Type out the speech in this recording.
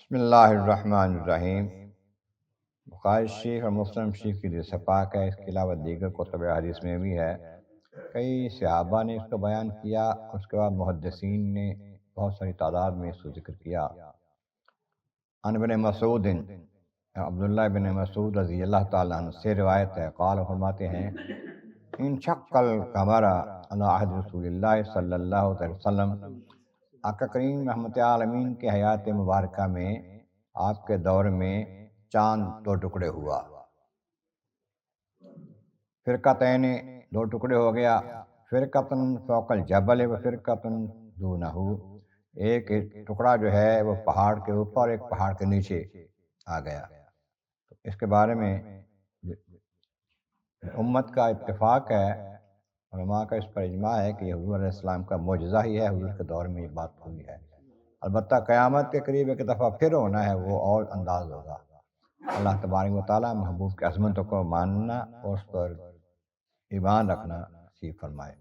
بسم اللہ الرحمن الرحیم۔ بخاری شریف اور مسلم شریف کی حدیث پاک ہے، اس کے علاوہ دیگر کتب حدیث میں بھی ہے۔ کئی صحابہ نے اس کا بیان کیا، اس کے بعد محدثین نے بہت ساری تعداد میں اس کو ذکر کیا۔ عن ابن مسعود، عبداللہ بن مسعود رضی اللہ تعالیٰ عنہ سے روایت ہے، قال فرماتے ہیں ان شق القمر علی عہد رسول اللہ صلی اللہ علیہ وسلم، آقا کریم رحمت عالمین کے حیات مبارکہ میں آپ کے دور میں چاند دو ٹکڑے ہوا۔ فرقتین، دو ٹکڑے ہو گیا، فرقتن فوق الجبل و فرقتن دونہ، ایک ٹکڑا جو ہے وہ پہاڑ کے اوپر، ایک پہاڑ کے نیچے آ گیا۔ اس کے بارے میں امت کا اتفاق ہے، علماء کا اس پر اجماع ہے کہ یہ حضور علیہ السلام کا معجزہ ہی ہے، حضور کے دور میں یہ بات ہوئی ہے۔ البتہ قیامت کے قریب ایک دفعہ پھر ہونا ہے، وہ اور انداز ہوگا۔ اللہ تبارک و تعالیٰ محبوب کی عظمتوں کو ماننا اور اس پر ایمان رکھنا نصیب فرمائے۔